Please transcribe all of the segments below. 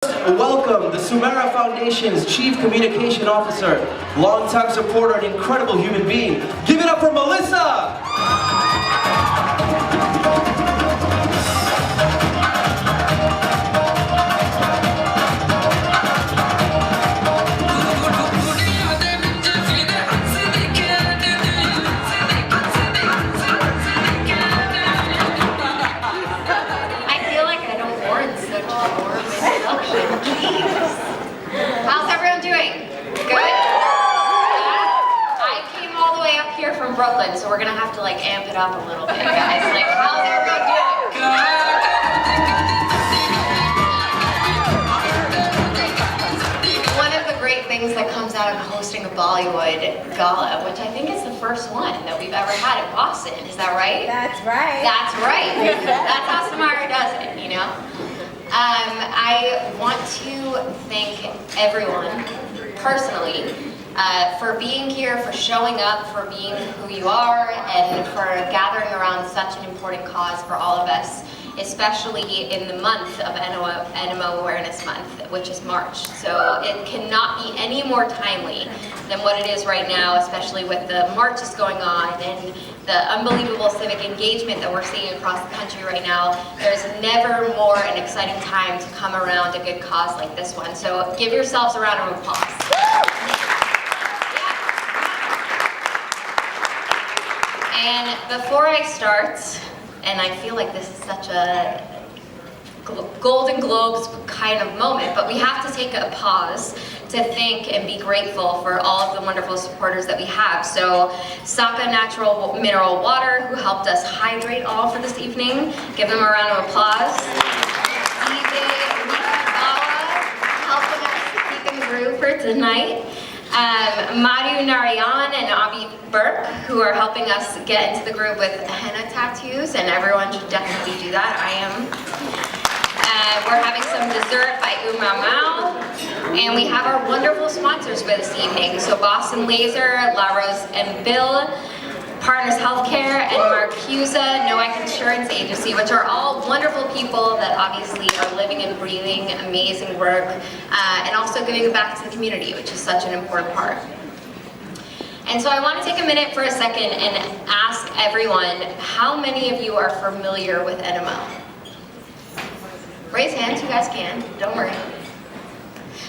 Welcome the Sumaira Foundation's Chief Communications Officer, longtime supporter, and incredible human being. Give it up for Melissa! How's everyone doing? Good? I came all the way up here from Brooklyn, so we're gonna have to like amp it up a little bit, guys. Like, how's everyone doing? One of the great things that comes out of hosting a Bollywood gala, which I think is the first one that we've ever had in Boston, is that right? That's right. That's right. That's how Sumaira does it, you know? I want to thank everyone, personally, for being here, for showing up, for being who you are, and for gathering around such an important cause for all of us, especially in the month of NMO Awareness Month, which is March. So it cannot be any more timely than what it is right now, especially with the marches going on and the unbelievable civic engagement that we're seeing across the country right now. There's never more an exciting time to come around a good cause like this one. So give yourselves a round of applause. And before I start, and I feel like this is such a Golden Globes kind of moment, but we have to take a pause to think and be grateful for all of the wonderful supporters that we have. So Saka Natural Mineral Water, who helped us hydrate all for this evening. Give them a round of applause. Gala, helping us keep things through for tonight. Madhu Narayan and Abhi Burke, who are helping us get into the groove with henna tattoos, and everyone should definitely do that. I am. We're having some dessert by Uma Mao, and we have our wonderful sponsors for this evening. So Boston Laser, La Rose and Bill, Partners Healthcare, and Marcusa Noack Insurance Agency, which are all wonderful people that obviously are living and breathing amazing work, and also giving back to the community, which is such an important part. And so I want to take a minute for a second and ask everyone, how many of you are familiar with NMO? Raise hands, you guys can, don't worry.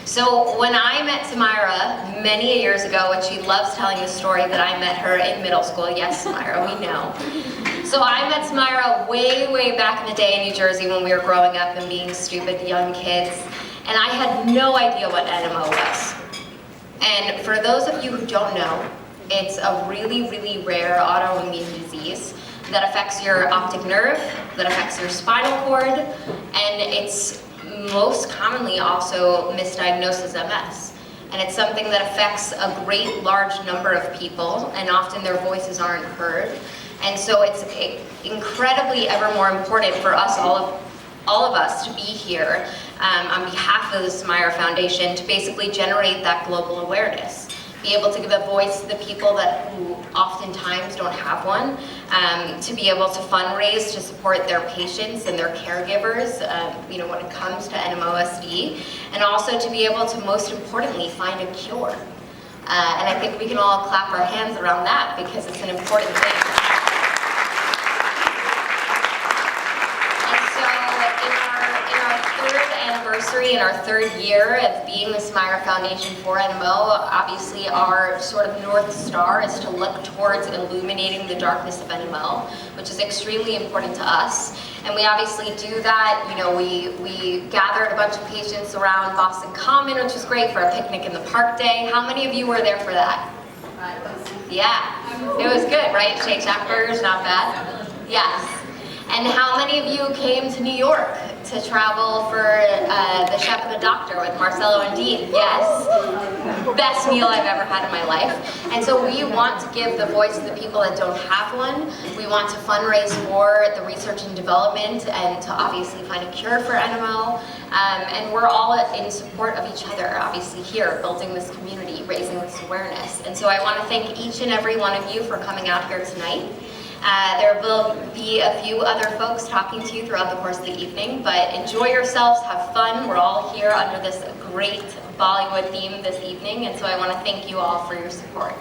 So when I met Sumaira many years ago, and she loves telling the story that I met her in middle school. Yes, Sumaira, we know. So I met Sumaira way, way back in the day in New Jersey when we were growing up and being stupid young kids. And I had no idea what NMO was. And for those of you who don't know, it's a really, really rare autoimmune disease that affects your optic nerve, that affects your spinal cord, and it's most commonly also misdiagnosed as MS. And it's something that affects a great large number of people, and often their voices aren't heard. And so it's incredibly ever more important for us, all of us, to be here on behalf of the Sumaira Foundation to basically generate that global awareness. Be able to give a voice to the people who oftentimes don't have one, to be able to fundraise to support their patients and their caregivers, when it comes to NMOSD, and also to be able to, most importantly, find a cure. And I think we can all clap our hands around that because it's an important thing. In our third year of being the Sumaira Foundation for NMO, obviously our sort of North Star is to look towards illuminating the darkness of NMO, which is extremely important to us. And we obviously do that. We gathered a bunch of patients around Boston Common, which was great for a picnic in the park day. How many of you were there for that? Yeah, it was good, right? Shake Shack burgers, not bad? Yes. And how many of you came to New York to travel for the Chef and the Doctor with Marcelo and Dean? Yes. Best meal I've ever had in my life. And so we want to give the voice to the people that don't have one. We want to fundraise for the research and development and to obviously find a cure for NMO. And we're all in support of each other, obviously here, building this community, raising this awareness. And so I want to thank each and every one of you for coming out here tonight. There will be a few other folks talking to you throughout the course of the evening, but enjoy yourselves, have fun. We're all here under this great Bollywood theme this evening, and so I want to thank you all for your support.